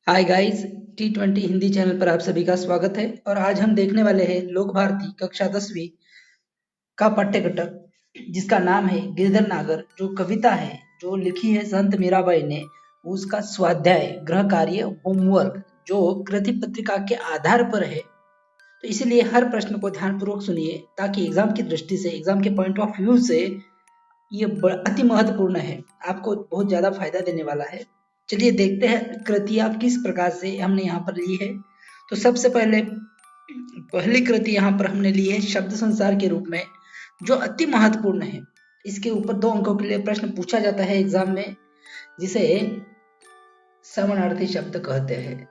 Hi guys, T20 Hindi channel पर आप सभी का स्वागत है। और आज हम देखने वाले हैं लोक भारती कक्षा 10वीं का पाठ्य घटक जिसका नाम है गिरधर नागर। जो कविता है जो लिखी है संत मीराबाई ने, उसका स्वाध्याय गृह कार्य होमवर्क जो कृति पत्रिका के आधार पर है। तो इसीलिए हर प्रश्न को ध्यानपूर्वक सुनिए ताकि एग्जाम की दृष्टि से, एग्जाम के पॉइंट ऑफ व्यू से ये अति महत्वपूर्ण है, आपको बहुत ज्यादा फायदा देने वाला है। चलिए देखते हैं कृतियां किस प्रकार से हमने यहाँ पर ली है। तो सबसे पहली कृति यहाँ पर हमने ली है शब्द संसार के रूप में, जो अति महत्वपूर्ण है। इसके ऊपर 2 अंकों के लिए प्रश्न पूछा जाता है एग्जाम में, जिसे समानार्थी शब्द कहते हैं।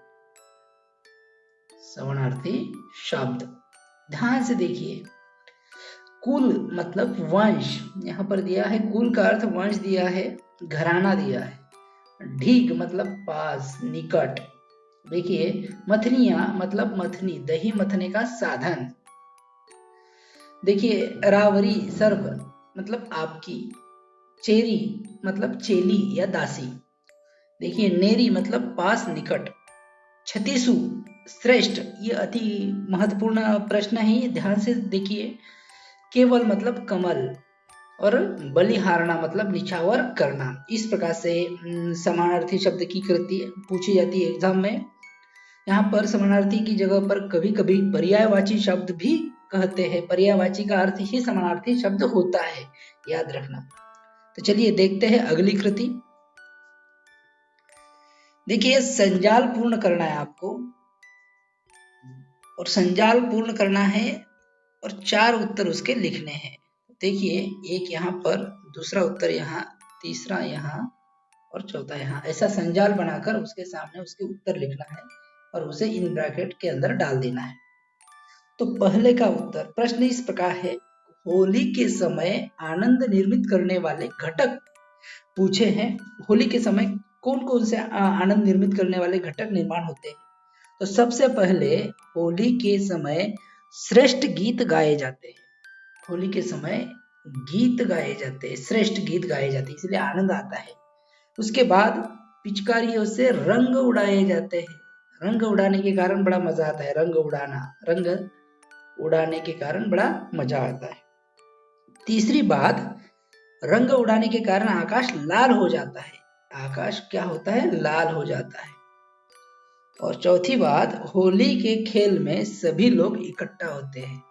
समानार्थी शब्द ध्यान से देखिए। कुल मतलब वंश, यहाँ पर दिया है कुल का अर्थ वंश दिया है, घराना दिया है। ढीग मतलब पास, निकट। देखिए मथनिया मतलब मथनी, दही मथने का साधन। देखिए रावरी सर्व मतलब आपकी। चेरी मतलब चेली या दासी। देखिए नेरी मतलब पास, निकट। छतीसु श्रेष्ठ, ये अति महत्वपूर्ण प्रश्न है, ध्यान से देखिए। केवल मतलब कमल, और बलिहारना मतलब निछावर करना। इस प्रकार से समानार्थी शब्द की कृति पूछी जाती है एग्जाम में। यहाँ पर समानार्थी की जगह पर कभी कभी पर्यायवाची शब्द भी कहते हैं। पर्यायवाची का अर्थ ही समानार्थी शब्द होता है, याद रखना। तो चलिए देखते हैं अगली कृति। देखिए संजाल पूर्ण करना है आपको, और संजाल पूर्ण करना है और 4 उत्तर उसके लिखने हैं। देखिए एक यहाँ पर, दूसरा उत्तर यहाँ, तीसरा यहाँ और चौथा यहाँ। ऐसा संजाल बनाकर उसके सामने उसके उत्तर लिखना है और उसे इन ब्रैकेट के अंदर डाल देना है। तो पहले का उत्तर, प्रश्न इस प्रकार है, होली के समय आनंद निर्मित करने वाले घटक पूछे हैं। होली के समय कौन कौन से आनंद निर्मित करने वाले घटक निर्माण होते हैं। तो सबसे पहले होली के समय श्रेष्ठ गीत गाए जाते हैं। होली के समय गीत गाए जाते हैं, श्रेष्ठ गीत गाए जाते हैं, इसलिए आनंद आता है। उसके बाद पिचकारियों से रंग उड़ाए जाते हैं। रंग उड़ाने के कारण बड़ा मजा आता है। रंग उड़ाना, रंग उड़ाने के कारण बड़ा मजा आता है। तीसरी बात, रंग उड़ाने के कारण आकाश लाल हो जाता है। आकाश क्या होता है? लाल हो जाता है। और चौथी बात, होली के खेल में सभी लोग इकट्ठा होते हैं।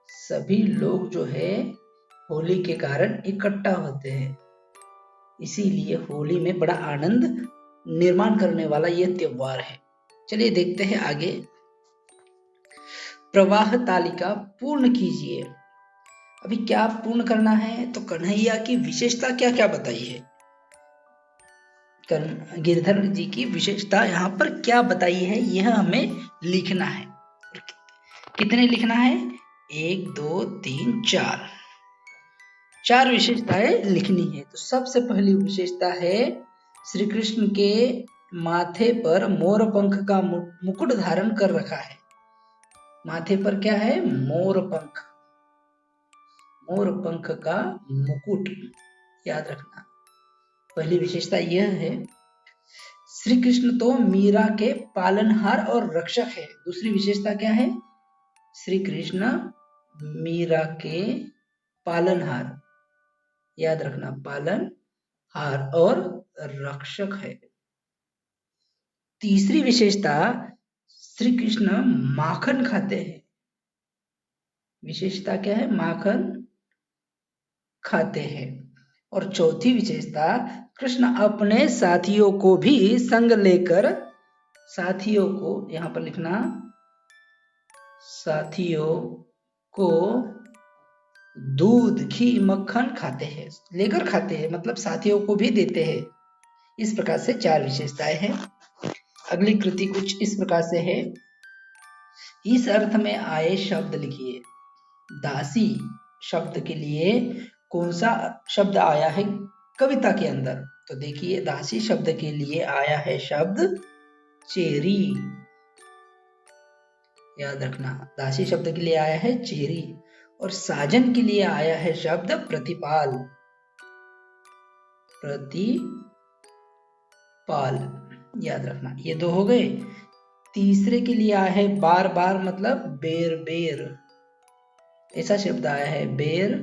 सभी लोग जो है होली के कारण इकट्ठा होते हैं, इसीलिए होली में बड़ा आनंद निर्माण करने वाला यह त्योहार है। चलिए देखते हैं आगे। प्रवाह तालिका पूर्ण कीजिए। अभी क्या पूर्ण करना है? तो कन्हैया की विशेषता क्या क्या बताई है, गिरधर जी की विशेषता यहाँ पर क्या बताई है, यह हमें लिखना है। कितने लिखना है? 1 2 3 4 विशेषताएं लिखनी है। तो सबसे पहली विशेषता है, श्री कृष्ण के माथे पर मोर पंख का मुकुट धारण कर रखा है। माथे पर क्या है? मोर पंख, मोर पंख का मुकुट, याद रखना। पहली विशेषता यह है। श्री कृष्ण तो मीरा के पालनहार और रक्षक है। दूसरी विशेषता क्या है? श्री कृष्ण मीरा के पालनहार, याद रखना, पालनहार और रक्षक है। तीसरी विशेषता, श्री कृष्ण माखन खाते हैं। विशेषता क्या है? माखन खाते हैं। और चौथी विशेषता, कृष्ण अपने साथियों को भी संग लेकर, साथियों को यहां पर लिखना, साथियों को दूध, घी, मक्खन खाते हैं, लेकर खाते हैं, मतलब साथियों को भी देते हैं। इस प्रकार से 4 विशेषताएं हैं। अगली कृति कुछ इस प्रकार से है। इस अर्थ में आए शब्द लिखिए। दासी शब्द के लिए कौन सा शब्द आया है कविता के अंदर? तो देखिए दासी शब्द के लिए आया है शब्द चेरी, याद रखना। दासी शब्द के लिए आया है चेरी। और साजन के लिए आया है शब्द प्रतिपाल, प्रतिपाल। याद रखना। ये दो हो गए। तीसरे के लिए आया है बार बार, मतलब बेर बेर, ऐसा शब्द आया है बेर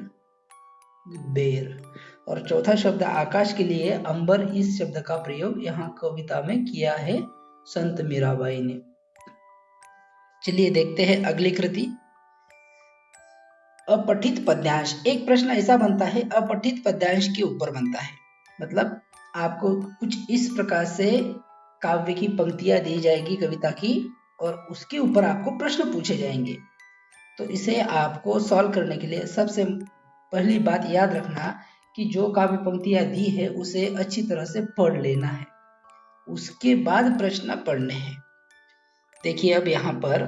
बेर। और चौथा शब्द आकाश के लिए अंबर, इस शब्द का प्रयोग यहाँ कविता में किया है संत मीराबाई ने। चलिए देखते हैं अगली कृति। अपठित पद्यांश। एक प्रश्न ऐसा बनता है अपठित पद्यांश के ऊपर बनता है, मतलब आपको कुछ इस प्रकार से काव्य की पंक्तियां दी जाएगी कविता की, और उसके ऊपर आपको प्रश्न पूछे जाएंगे। तो इसे आपको सॉल्व करने के लिए सबसे पहली बात याद रखना कि जो काव्य पंक्तियां दी है उसे अच्छी तरह से पढ़ लेना है, उसके बाद प्रश्न पढ़ने हैं। देखिए अब यहाँ पर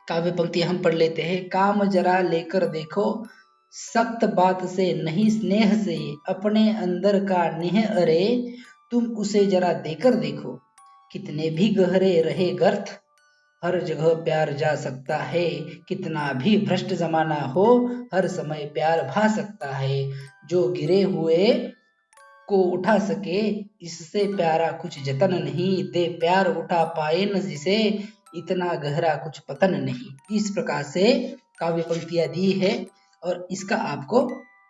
काव्य पंक्ति हम पढ़ लेते हैं। काम जरा लेकर देखो, सख्त बात से नहीं स्नेह से, अपने अंदर का नेह अरे, तुम उसे जरा देकर देखो, कितने भी गहरे रहे गर्थ, हर जगह प्यार जा सकता है, कितना भी भ्रष्ट जमाना हो, हर समय प्यार भा सकता है, जो गिरे हुए को उठा सके, इससे प्यारा कुछ जतन नहीं, दे प्यार उठा पाए न जिसे, इतना गहरा कुछ पतन नहीं। इस प्रकार से काव्य पंक्तियां दी है और इसका आपको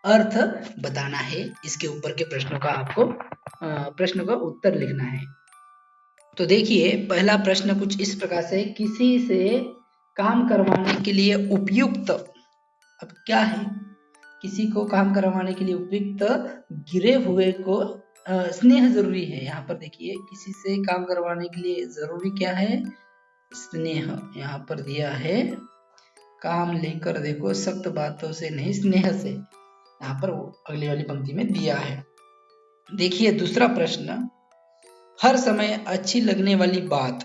अर्थ बताना है। इसके ऊपर के प्रश्नों का आपको प्रश्न का उत्तर लिखना है। तो देखिए पहला प्रश्न कुछ इस प्रकार से, किसी से काम करवाने के लिए उपयुक्त, अब क्या है, किसी को काम करवाने के लिए उपयुक्त गिरे हुए को स्नेह जरूरी है। यहाँ पर देखिए किसी से काम करवाने के लिए जरूरी क्या है, स्नेह। यहाँ पर दिया है काम लेकर देखो, सख्त बातों से नहीं स्नेह से, यहाँ पर अगली वाली पंक्ति में दिया है। देखिए दूसरा प्रश्न, हर समय अच्छी लगने वाली बात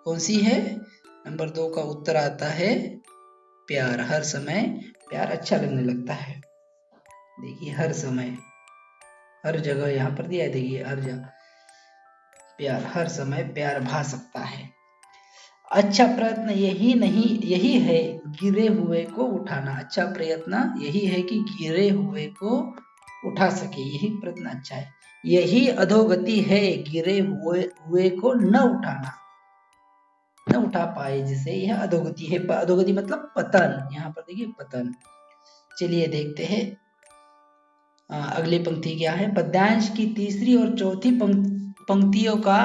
कौन सी है? नंबर 2 का उत्तर आता है प्यार। हर समय प्यार अच्छा लगने लगता है। देखिए हर समय, हर जगह यहाँ पर दिया है, देखिए हर जगह प्यार, हर समय प्यार भा सकता है। अच्छा प्रयत्न यही है गिरे हुए को उठाना। अच्छा प्रयत्न यही है कि गिरे हुए को उठा सके, यही प्रयत्न अच्छा है। यही अधोगति है गिरे हुए को न उठाना, न उठा पाए जिसे, यह अधोगति है। अधोगति मतलब पतन, यहाँ पर देखिए पतन। चलिए देखते हैं अगली पंक्ति क्या है। पद्यांश की तीसरी और चौथी पंक्तियों का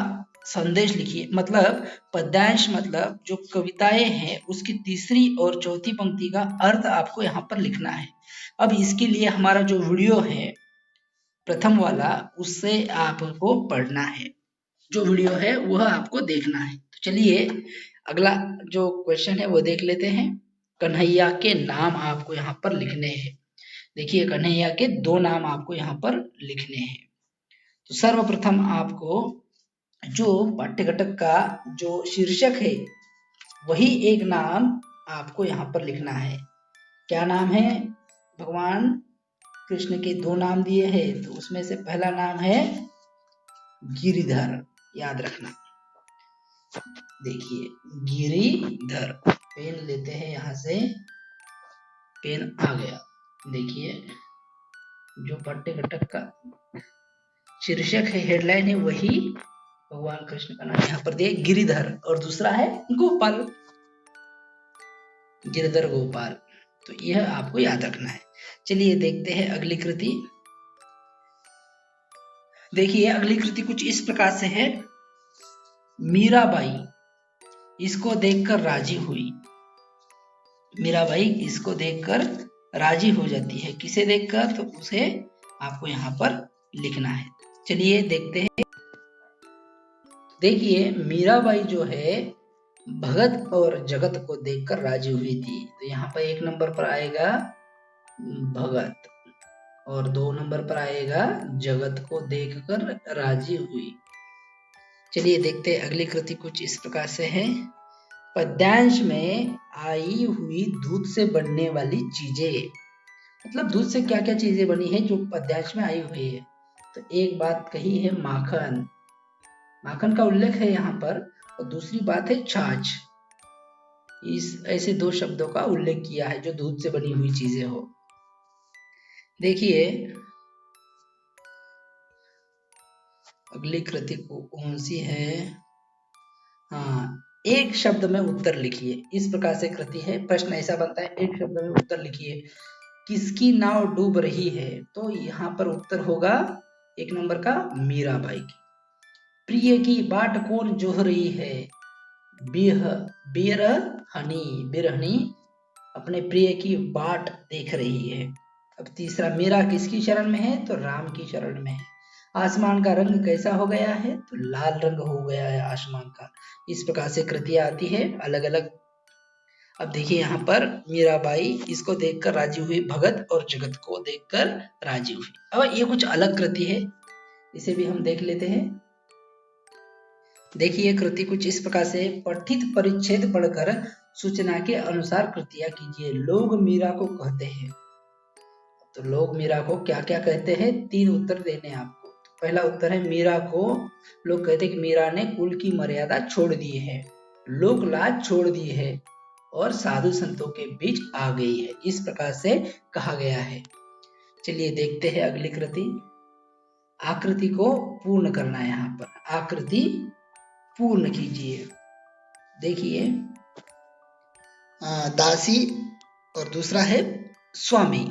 संदेश लिखिए। मतलब पद्यांश मतलब जो कविताएं हैं उसकी तीसरी और चौथी पंक्ति का अर्थ आपको यहाँ पर लिखना है। अब इसके लिए हमारा जो वीडियो है प्रथम वाला, उससे आपको पढ़ना है, जो वीडियो है वह आपको देखना है। तो चलिए अगला जो क्वेश्चन है वो देख लेते हैं। कन्हैया के नाम आपको यहाँ पर लिखने हैं। देखिए कन्हैया के 2 नाम आपको यहाँ पर लिखने हैं। तो सर्वप्रथम आपको जो पाठ्य घटक का जो शीर्षक है वही एक नाम आपको यहाँ पर लिखना है। क्या नाम है? भगवान कृष्ण के 2 नाम दिए हैं, तो उसमें से पहला नाम है गिरिधर, याद रखना। देखिए गिरिधर, पेन लेते हैं, यहाँ से पेन आ गया। देखिए जो पाठ्य घटक का शीर्षक है, हेडलाइन है, वही भगवान कृष्ण का नाम यहाँ पर दिया गिरिधर, और दूसरा है गोपाल, गिरिधर गोपाल। तो यह आपको याद रखना है। चलिए देखते हैं अगली कृति। देखिए अगली कृति कुछ इस प्रकार से है। मीराबाई इसको देखकर राजी हुई। मीराबाई इसको देखकर राजी हो जाती है। किसे देखकर? तो उसे आपको यहाँ पर लिखना है। चलिए देखते हैं। देखिए मीराबाई जो है भगत और जगत को देखकर राजी हुई थी, तो यहाँ पर 1 नंबर पर आएगा भगत और 2 नंबर पर आएगा जगत को देखकर राजी हुई। चलिए देखते हैं अगली कृति कुछ इस प्रकार से है। पद्यांश में आई हुई दूध से बनने वाली चीजें, मतलब दूध से क्या क्या चीजें बनी है जो पद्यांश में आई हुई है। तो एक बात कही है माखन, माखन का उल्लेख है यहाँ पर, और दूसरी बात है छाछ। इस ऐसे 2 शब्दों का उल्लेख किया है जो दूध से बनी हुई चीजें हो। देखिए अगली कृति कौन सी है? हाँ, एक शब्द में उत्तर लिखिए। इस प्रकार से कृति है। प्रश्न ऐसा बनता है, एक शब्द में उत्तर लिखिए। किसकी नाव डूब रही है? तो यहाँ पर उत्तर होगा 1 नंबर का मीराबाई की। प्रिय की बाट कौन जोह रही है? बिरहनी अपने प्रिय की बाट देख रही है। अब तीसरा, मेरा किसकी शरण में है? तो राम की शरण में है। आसमान का रंग कैसा हो गया है? तो लाल रंग हो गया है आसमान का। इस प्रकार से कृतियां आती है अलग अलग। अब देखिए यहाँ पर मीराबाई इसको देखकर राजी हुई, भगत और जगत को देखकर राजी हुई। अब ये कुछ अलग कृति है, इसे भी हम देख लेते हैं। देखिए कृति कुछ इस प्रकार से, पठित परिच्छेद पढ़कर सूचना के अनुसार कृतियां कीजिए। लोग मीरा को कहते हैं, तो लोग मीरा को क्या क्या कहते हैं? 3 उत्तर देने आपको। पहला उत्तर है, मीरा को लोग कहते हैं कि मीरा ने कुल की मर्यादा छोड़ दी है, लोक लाज छोड़ दी है और साधु संतों के बीच आ गई है। इस प्रकार से कहा गया है। चलिए देखते हैं अगली कृति। आकृति को पूर्ण करना है। यहाँ पर आकृति पूर्ण कीजिए। देखिए दासी और दूसरा है स्वामी।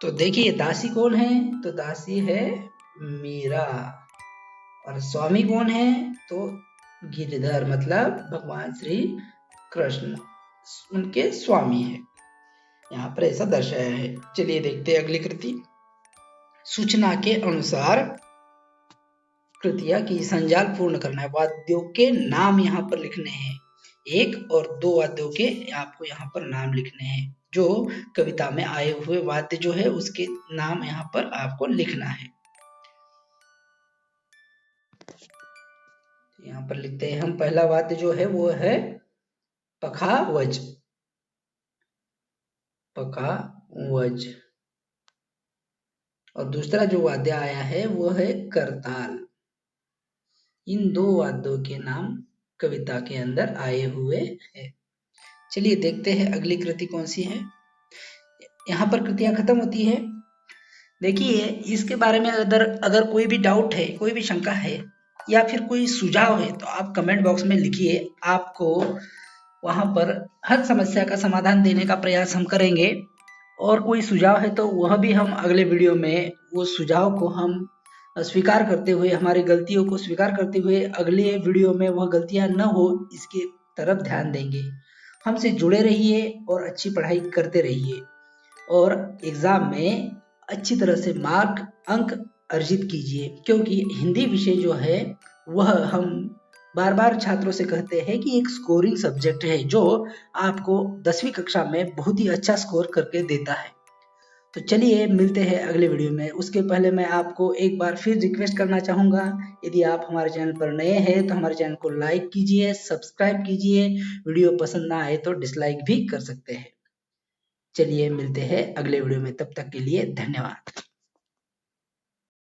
तो देखिए दासी कौन है? तो दासी है मीरा, और स्वामी कौन है? तो गिरधर, मतलब भगवान श्री कृष्ण उनके स्वामी है। यहाँ पर ऐसा दर्शाया है। चलिए देखते हैं अगली कृति। सूचना के अनुसार कृतियां की संजाल पूर्ण करना है। वाद्यों के नाम यहाँ पर लिखने हैं। 1 और 2 वाद्यों के आपको यहाँ पर नाम लिखने हैं। जो कविता में आए हुए वाद्य जो है उसके नाम यहाँ पर आपको लिखना है। यहाँ पर लिखते हैं हम। पहला वाद्य जो है वो है पखावज। पखावज। और दूसरा जो वाद्य आया है वो है करताल। इन 2 वाद्यों के नाम कविता के अंदर आए हुए हैं। चलिए देखते हैं अगली कृति कौन सी है। यहाँ पर कृतियां खत्म होती है। देखिए इसके बारे में अगर कोई भी डाउट है, कोई भी शंका है या फिर कोई सुझाव है तो आप कमेंट बॉक्स में लिखिए। आपको वहां पर हर समस्या का समाधान देने का प्रयास हम करेंगे। और कोई सुझाव है तो वह भी हम अगले वीडियो में वो सुझाव को हम स्वीकार करते हुए, हमारी गलतियों को स्वीकार करते हुए अगले वीडियो में वह गलतियां न हो इसकी तरफ ध्यान देंगे। हमसे जुड़े रहिए और अच्छी पढ़ाई करते रहिए और एग्जाम में अच्छी तरह से मार्क अंक अर्जित कीजिए, क्योंकि हिंदी विषय जो है वह हम बार बार छात्रों से कहते हैं कि एक स्कोरिंग सब्जेक्ट है जो आपको 10वीं कक्षा में बहुत ही अच्छा स्कोर करके देता है। तो चलिए मिलते हैं अगले वीडियो में। उसके पहले मैं आपको एक बार फिर रिक्वेस्ट करना चाहूँगा, यदि आप हमारे चैनल पर नए हैं तो हमारे चैनल को लाइक कीजिए, सब्सक्राइब कीजिए। वीडियो पसंद ना आए तो डिसलाइक भी कर सकते हैं। चलिए मिलते हैं अगले वीडियो में, तब तक के लिए धन्यवाद।